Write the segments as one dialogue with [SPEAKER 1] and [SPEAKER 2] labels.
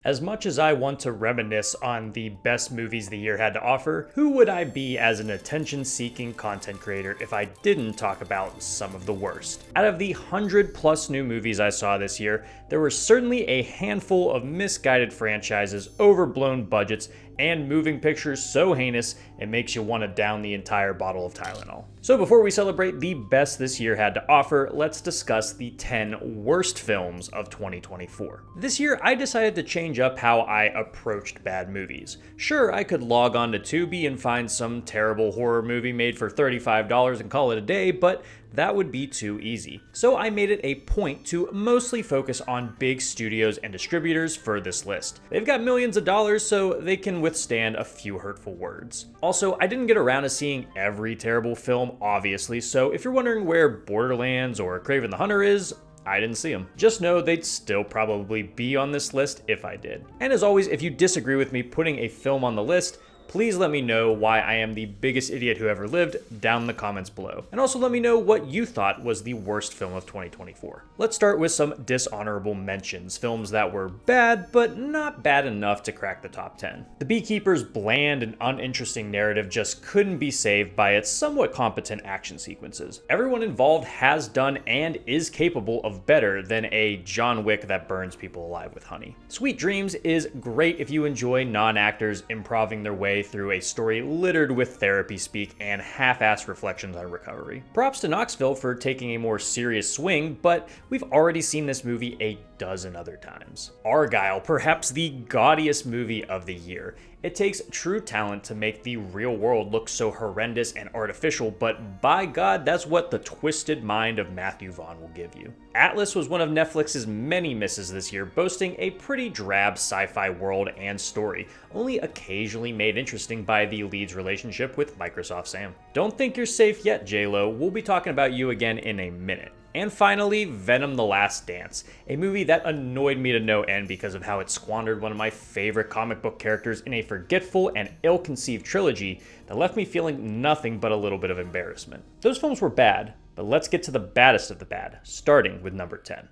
[SPEAKER 1] As much as I want to reminisce on the best movies the year had to offer, who would I be as an attention-seeking content creator if I didn't talk about some of the worst? Out of the 100+ new movies I saw this year, there were certainly a handful of misguided franchises, overblown budgets, and moving pictures so heinous it makes you want to down the entire bottle of Tylenol. So before we celebrate the best this year had to offer, let's discuss the 10 worst films of 2024. This year, I decided to change up how I approached bad movies. Sure, I could log on to Tubi and find some terrible horror movie made for $35 and call it a day, but that would be too easy. So I made it a point to mostly focus on big studios and distributors for this list. They've got millions of dollars, so they can withstand a few hurtful words. Also, I didn't get around to seeing every terrible film, obviously, so if you're wondering where Borderlands or Kraven the Hunter is, I didn't see them. Just know they'd still probably be on this list if I did. And as always, if you disagree with me putting a film on the list, please let me know why I am the biggest idiot who ever lived down in the comments below. And also let me know what you thought was the worst film of 2024. Let's start with some dishonorable mentions, films that were bad, but not bad enough to crack the top 10. The Beekeeper's bland and uninteresting narrative just couldn't be saved by its somewhat competent action sequences. Everyone involved has done and is capable of better than a John Wick that burns people alive with honey. Sweet Dreams is great if you enjoy non-actors improving their way through a story littered with therapy speak and half-assed reflections on recovery. Props to Knoxville for taking a more serious swing, but we've already seen this movie a dozen other times. Argylle, perhaps the gaudiest movie of the year. It takes true talent to make the real world look so horrendous and artificial, but by God, that's what the twisted mind of Matthew Vaughn will give you. Atlas was one of Netflix's many misses this year, boasting a pretty drab sci-fi world and story, only occasionally made interesting by the lead's relationship with Microsoft Sam. Don't think you're safe yet, J-Lo. We'll be talking about you again in a minute. And finally, Venom: The Last Dance, a movie that annoyed me to no end because of how it squandered one of my favorite comic book characters in a forgetful and ill-conceived trilogy that left me feeling nothing but a little bit of embarrassment. Those films were bad, but let's get to the baddest of the bad, starting with number 10.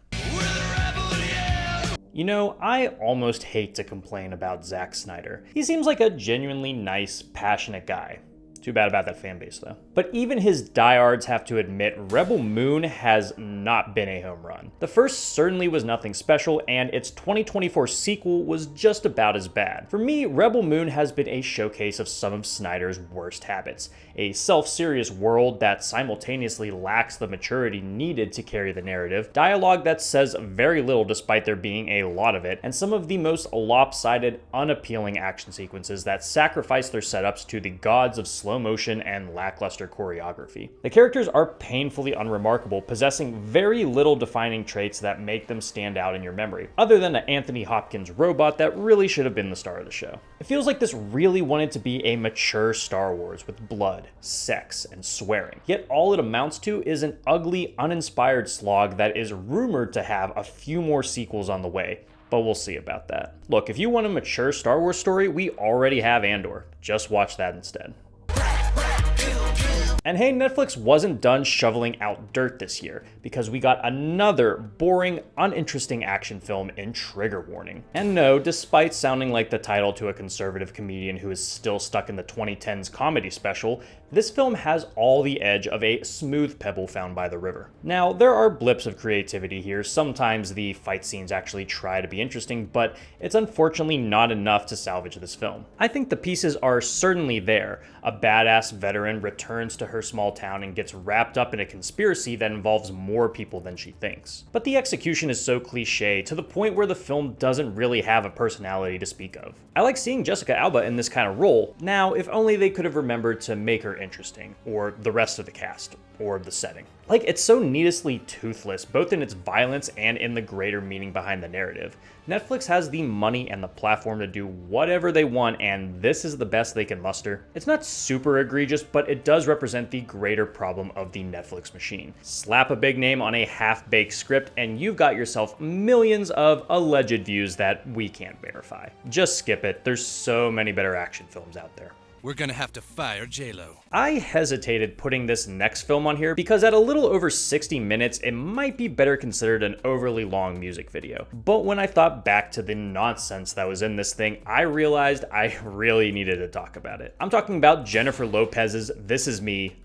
[SPEAKER 1] You know, I almost hate to complain about Zack Snyder. He seems like a genuinely nice, passionate guy. Too bad about that fan base, though. But even his diehards have to admit Rebel Moon has not been a home run. The first certainly was nothing special, and its 2024 sequel was just about as bad. For me, Rebel Moon has been a showcase of some of Snyder's worst habits. A self-serious world that simultaneously lacks the maturity needed to carry the narrative, dialogue that says very little despite there being a lot of it, and some of the most lopsided, unappealing action sequences that sacrifice their setups to the gods of slow motion and lackluster choreography. The characters are painfully unremarkable, possessing very little defining traits that make them stand out in your memory, other than an Anthony Hopkins robot that really should have been the star of the show. It feels like this really wanted to be a mature Star Wars with blood, sex, and swearing, yet all it amounts to is an ugly, uninspired slog that is rumored to have a few more sequels on the way, but we'll see about that. Look, if you want a mature Star Wars story, we already have Andor. Just watch that instead. And hey, Netflix wasn't done shoveling out dirt this year, because we got another boring, uninteresting action film in Trigger Warning. And no, despite sounding like the title to a conservative comedian who is still stuck in the 2010s comedy special, this film has all the edge of a smooth pebble found by the river. Now, there are blips of creativity here. Sometimes the fight scenes actually try to be interesting, but it's unfortunately not enough to salvage this film. I think the pieces are certainly there. A badass veteran returns to her small town and gets wrapped up in a conspiracy that involves more people than she thinks. But the execution is so cliche to the point where the film doesn't really have a personality to speak of. I like seeing Jessica Alba in this kind of role. Now, if only they could have remembered to make her interesting, or the rest of the cast, or the setting. Like, it's so needlessly toothless, both in its violence and in the greater meaning behind the narrative. Netflix has the money and the platform to do whatever they want, and this is the best they can muster. It's not super egregious, but it does represent the greater problem of the Netflix machine. Slap a big name on a half-baked script, and you've got yourself millions of alleged views that we can't verify. Just skip it. There's so many better action films out there.
[SPEAKER 2] we're gonna have to fire J-Lo.
[SPEAKER 1] I hesitated putting this next film on here because at a little over 60 minutes, it might be better considered an overly long music video. But when I thought back to the nonsense that was in this thing, I realized I really needed to talk about it. I'm talking about Jennifer Lopez's This Is Me, ...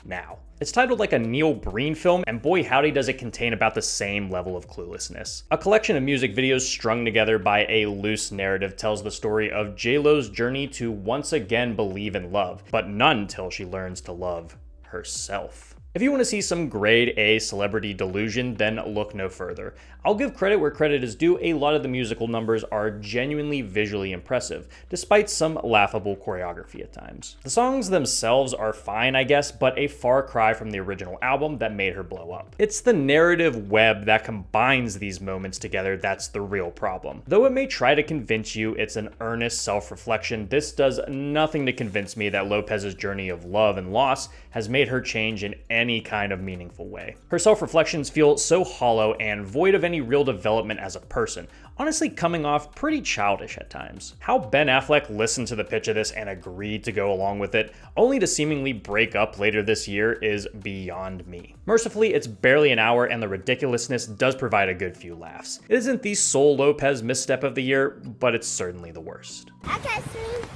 [SPEAKER 1] now. It's titled like a Neil Breen film, and boy howdy does it contain about the same level of cluelessness. A collection of music videos strung together by a loose narrative tells the story of J-Lo's journey to once again believe in love, but not until she learns to love herself. If you want to see some grade A celebrity delusion, then look no further. I'll give credit where credit is due. A lot of the musical numbers are genuinely visually impressive, despite some laughable choreography at times. The songs themselves are fine, I guess, but a far cry from the original album that made her blow up. It's the narrative web that combines these moments together that's the real problem. Though it may try to convince you it's an earnest self-reflection, this does nothing to convince me that Lopez's journey of love and loss has made her change in any kind of meaningful way. Her self-reflections feel so hollow and void of any real development as a person, honestly coming off pretty childish at times. How Ben Affleck listened to the pitch of this and agreed to go along with it, only to seemingly break up later this year, is beyond me. Mercifully, it's barely an hour and the ridiculousness does provide a good few laughs. It isn't the sole Lopez misstep of the year, but it's certainly the worst.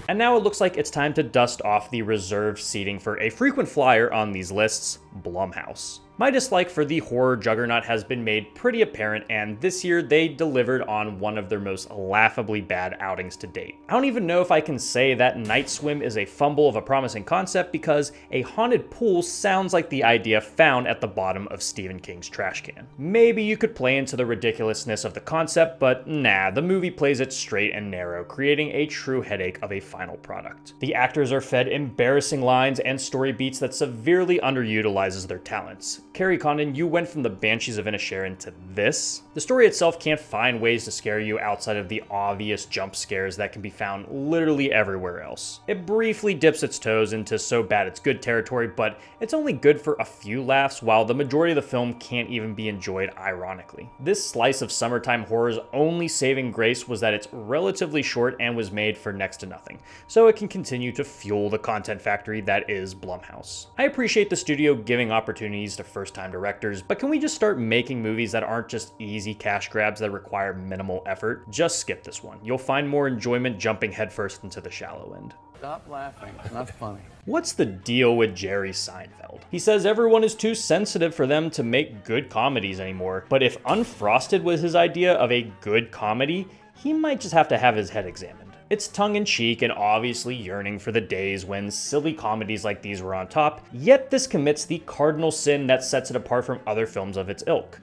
[SPEAKER 1] And now it looks like it's time to dust off the reserved seating for a frequent flyer on these lists, Blumhouse. My dislike for the horror juggernaut has been made pretty apparent, and this year they delivered on one of their most laughably bad outings to date. I don't even know if I can say that Night Swim is a fumble of a promising concept because a haunted pool sounds like the idea found at the bottom of Stephen King's trash can. Maybe you could play into the ridiculousness of the concept, but nah, the movie plays it straight and narrow, creating a true headache of a final product. The actors are fed embarrassing lines and story beats that severely underutilizes their talents. Carrie Condon, you went from the Banshees of Inisherin to this? The story itself can't find ways to scare you outside of the obvious jump scares that can be found literally everywhere else. It briefly dips its toes into so bad it's good territory, but it's only good for a few laughs, while the majority of the film can't even be enjoyed ironically. This slice of summertime horror's only saving grace was that it's relatively short and was made for next to nothing, so it can continue to fuel the content factory that is Blumhouse. I appreciate the studio giving opportunities to first-time directors, but can we just start making movies that aren't just easy cash grabs that require minimal effort? Just skip this one. You'll find more enjoyment jumping headfirst into the shallow end.
[SPEAKER 3] Stop laughing, it's not funny.
[SPEAKER 1] What's the deal with Jerry Seinfeld? He says everyone is too sensitive for them to make good comedies anymore, but if Unfrosted was his idea of a good comedy, he might just have to have his head examined. It's tongue-in-cheek and obviously yearning for the days when silly comedies like these were on top, yet this commits the cardinal sin that sets it apart from other films of its ilk.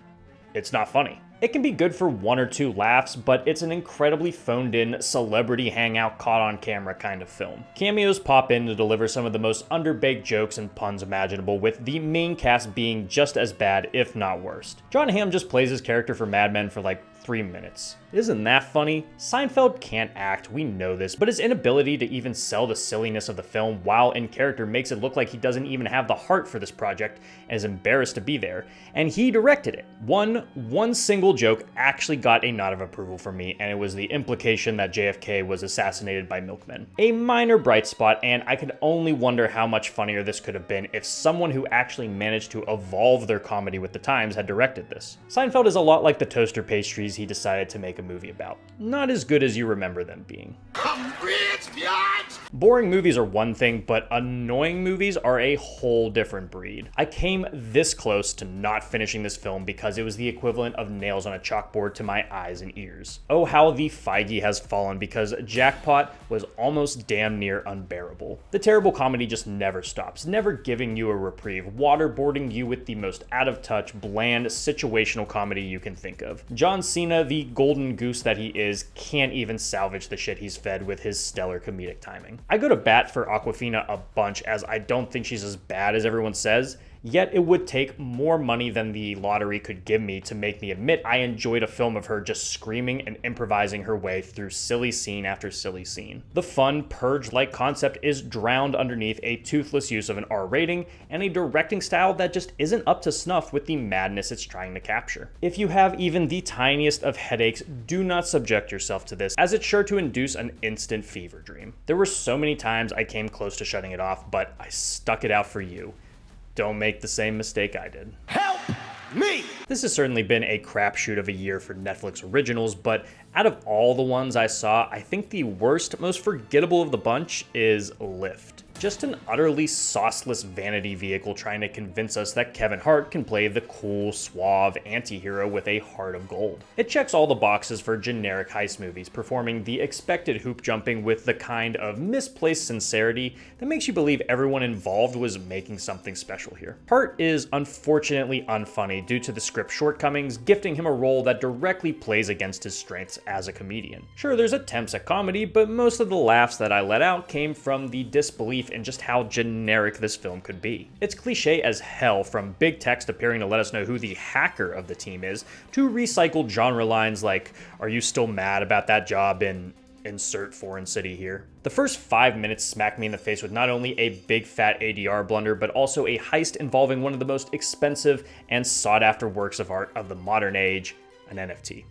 [SPEAKER 1] It's not funny. It can be good for one or two laughs, but it's an incredibly phoned-in, celebrity hangout caught on camera kind of film. Cameos pop in to deliver some of the most underbaked jokes and puns imaginable, with the main cast being just as bad, if not worse. Jon Hamm just plays his character for Mad Men for like 3 minutes. Isn't that funny? Seinfeld can't act, we know this, but his inability to even sell the silliness of the film while in character makes it look like he doesn't even have the heart for this project and is embarrassed to be there. And he directed it. One single joke actually got a nod of approval from me, and it was the implication that JFK was assassinated by milkmen. A minor bright spot, and I could only wonder how much funnier this could have been if someone who actually managed to evolve their comedy with the times had directed this. Seinfeld is a lot like the toaster pastries he decided to make a movie about. Not as good as you remember them being. Boring movies are one thing, but annoying movies are a whole different breed. I came this close to not finishing this film because it was the equivalent of nails on a chalkboard to my eyes and ears. Oh, how the Feige has fallen, because Jackpot was almost damn near unbearable. The terrible comedy just never stops, never giving you a reprieve, waterboarding you with the most out-of-touch, bland, situational comedy you can think of. John Cena, the golden goose that he is, can't even salvage the shit he's fed with his stellar comedic timing. I go to bat for Awkwafina a bunch, as I don't think she's as bad as everyone says, Yet it would take more money than the lottery could give me to make me admit I enjoyed a film of her just screaming and improvising her way through silly scene after silly scene. The fun, Purge-like concept is drowned underneath a toothless use of an R rating and a directing style that just isn't up to snuff with the madness it's trying to capture. If you have even the tiniest of headaches, do not subject yourself to this, as it's sure to induce an instant fever dream. There were so many times I came close to shutting it off, but I stuck it out for you. Don't make the same mistake I did.
[SPEAKER 4] Help me!
[SPEAKER 1] This has certainly been a crapshoot of a year for Netflix originals, but out of all the ones I saw, I think the worst, most forgettable of the bunch is Lift. Just an utterly sauceless vanity vehicle trying to convince us that Kevin Hart can play the cool, suave anti-hero with a heart of gold. It checks all the boxes for generic heist movies, performing the expected hoop jumping with the kind of misplaced sincerity that makes you believe everyone involved was making something special here. Hart is unfortunately unfunny due to the script shortcomings, gifting him a role that directly plays against his strengths as a comedian. Sure, there's attempts at comedy, but most of the laughs that I let out came from the disbelief in just how generic this film could be. It's cliche as hell, from big text appearing to let us know who the hacker of the team is, to recycled genre lines like, "Are you still mad about that job in insert foreign city here?" The first 5 minutes smacked me in the face with not only a big fat ADR blunder, but also a heist involving one of the most expensive and sought after works of art of the modern age, an NFT.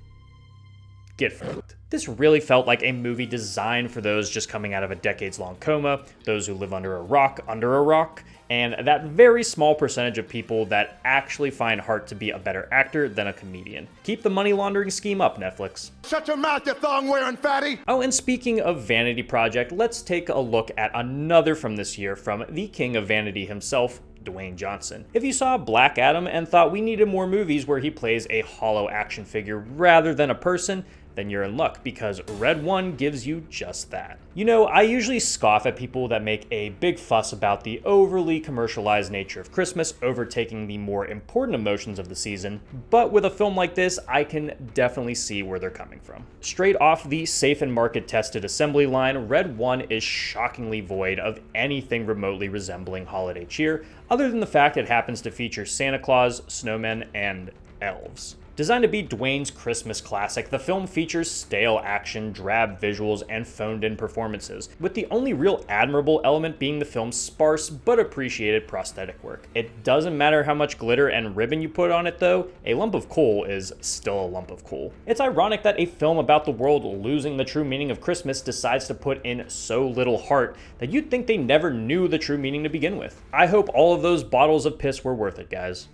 [SPEAKER 1] Get fucked. This really felt like a movie designed for those just coming out of a decades-long coma, those who live under a rock, and that very small percentage of people that actually find Hart to be a better actor than a comedian. Keep the money laundering scheme up, Netflix.
[SPEAKER 4] Shut your mouth, you thong-wearing fatty!
[SPEAKER 1] Oh, and speaking of Vanity Project, let's take a look at another from this year from the king of vanity himself, Dwayne Johnson. If you saw Black Adam and thought we needed more movies where he plays a hollow action figure rather than a person, then you're in luck, because Red One gives you just that. You know, I usually scoff at people that make a big fuss about the overly commercialized nature of Christmas overtaking the more important emotions of the season, but with a film like this, I can definitely see where they're coming from. Straight off the safe and market-tested assembly line, Red One is shockingly void of anything remotely resembling holiday cheer, other than the fact it happens to feature Santa Claus, snowmen, and elves. Designed to be Dwayne's Christmas classic, the film features stale action, drab visuals, and phoned-in performances, with the only real admirable element being the film's sparse but appreciated prosthetic work. It doesn't matter how much glitter and ribbon you put on it though, a lump of coal is still a lump of coal. It's ironic that a film about the world losing the true meaning of Christmas decides to put in so little heart that you'd think they never knew the true meaning to begin with. I hope all of those bottles of piss were worth it, guys.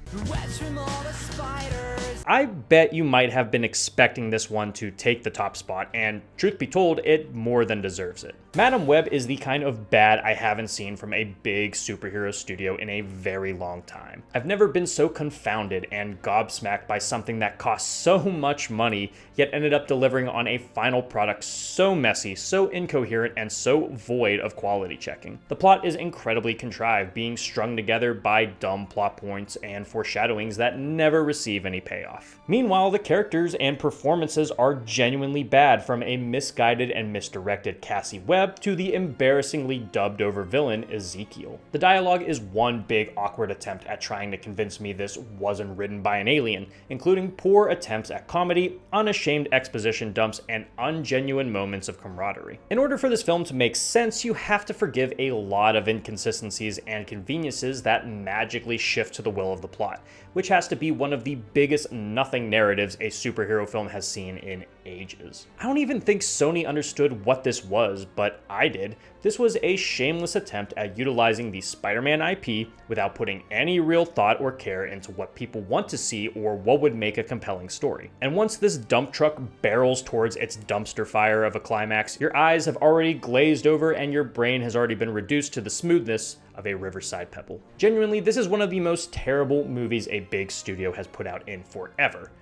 [SPEAKER 1] I bet you might have been expecting this one to take the top spot, and truth be told, it more than deserves it. Madam Web is the kind of bad I haven't seen from a big superhero studio in a very long time. I've never been so confounded and gobsmacked by something that cost so much money, yet ended up delivering on a final product so messy, so incoherent, and so void of quality checking. The plot is incredibly contrived, being strung together by dumb plot points and foreshadowings that never receive any payoff. Meanwhile, the characters and performances are genuinely bad, from a misguided and misdirected Cassie Webb to the embarrassingly dubbed over villain Ezekiel. The dialogue is one big awkward attempt at trying to convince me this wasn't written by an alien, including poor attempts at comedy, unashamed exposition dumps, and ungenuine moments of camaraderie. In order for this film to make sense, you have to forgive a lot of inconsistencies and conveniences that magically shift to the will of the plot, which has to be one of the biggest nothing narratives a superhero film has seen in ages. I don't even think Sony understood what this was, but I did. This was a shameless attempt at utilizing the Spider-Man IP without putting any real thought or care into what people want to see or what would make a compelling story. And once this dump truck barrels towards its dumpster fire of a climax, your eyes have already glazed over and your brain has already been reduced to the smoothness of a riverside pebble. Genuinely, this is one of the most terrible movies a big studio has put out in forever.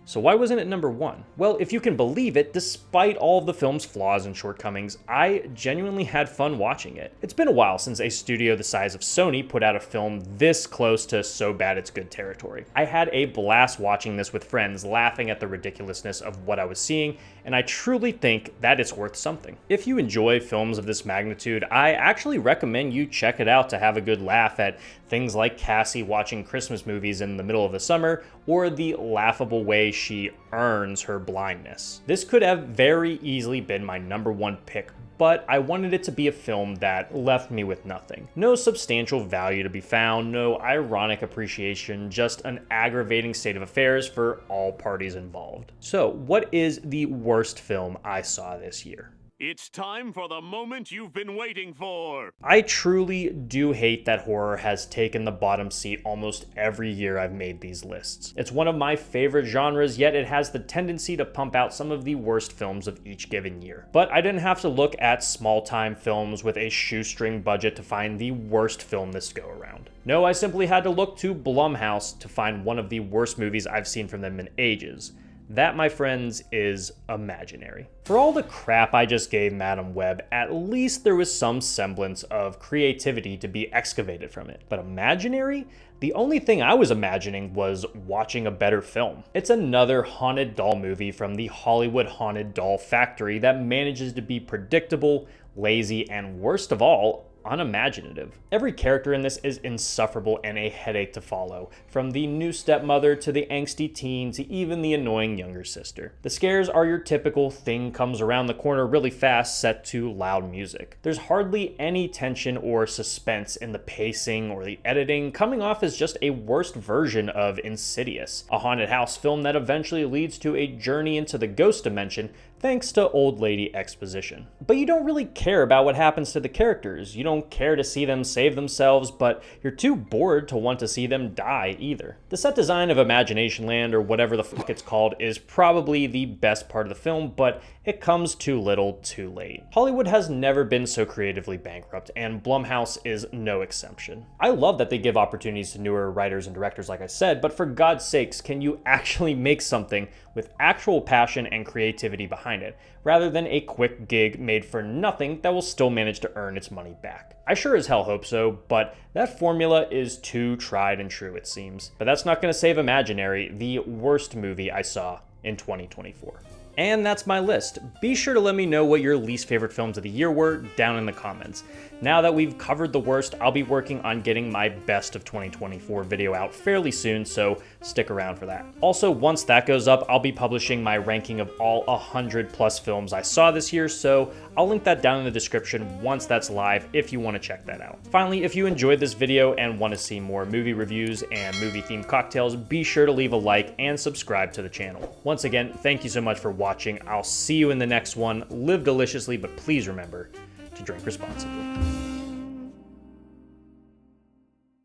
[SPEAKER 1] So why wasn't it number one? Well, if you can believe it, despite all of the film's flaws and shortcomings, I genuinely had fun watching it. It's been a while since a studio the size of Sony put out a film this close to so bad it's good territory. I had a blast watching this with friends, laughing at the ridiculousness of what I was seeing, and I truly think that it's worth something. If you enjoy films of this magnitude, I actually recommend you check it out to have a good laugh at things like Cassie watching Christmas movies in the middle of the summer, or the laughable way she earns her blindness. This could have very easily been my #1 pick, but I wanted it to be a film that left me with nothing. No substantial value to be found, no ironic appreciation, just an aggravating state of affairs for all parties involved. So, what is the worst film I saw this year?
[SPEAKER 5] It's time for the moment you've been waiting for.
[SPEAKER 1] I truly do hate that horror has taken the bottom seat almost every year I've made these lists. It's one of my favorite genres, yet it has the tendency to pump out some of the worst films of each given year. But I didn't have to look at small-time films with a shoestring budget to find the worst film this go around. No, I simply had to look to Blumhouse to find one of the worst movies I've seen from them in ages. That, my friends, is Imaginary. For all the crap I just gave Madam Web, at least there was some semblance of creativity to be excavated from it. But Imaginary? The only thing I was imagining was watching a better film. It's another haunted doll movie from the Hollywood haunted doll factory that manages to be predictable, lazy, and worst of all, unimaginative. Every character in this is insufferable and a headache to follow, from the new stepmother to the angsty teen to even the annoying younger sister. The scares are your typical thing comes around the corner really fast set to loud music. There's hardly any tension or suspense in the pacing or the editing, coming off as just a worse version of Insidious, a haunted house film that eventually leads to a journey into the ghost dimension thanks to old lady exposition. But you don't really care about what happens to the characters. You don't care to see them save themselves, but you're too bored to want to see them die either. The set design of Imagination Land, or whatever the fuck it's called, is probably the best part of the film, but it comes too little too late. Hollywood has never been so creatively bankrupt, and Blumhouse is no exception. I love that they give opportunities to newer writers and directors, like I said, but for God's sakes, can you actually make something with actual passion and creativity behind it, rather than a quick gig made for nothing that will still manage to earn its money back? I sure as hell hope so, but that formula is too tried and true, it seems. But that's not going to save Imaginary, the worst movie I saw in 2024. And that's my list. Be sure to let me know what your least favorite films of the year were down in the comments. Now that we've covered the worst, I'll be working on getting my best of 2024 video out fairly soon, so stick around for that. Also, once that goes up, I'll be publishing my ranking of all 100 plus films I saw this year, so I'll link that down in the description once that's live if you want to check that out. Finally, if you enjoyed this video and want to see more movie reviews and movie-themed cocktails, be sure to leave a like and subscribe to the channel. Once again, thank you so much for watching. I'll see you in the next one. Live deliciously, but please remember to drink responsibly.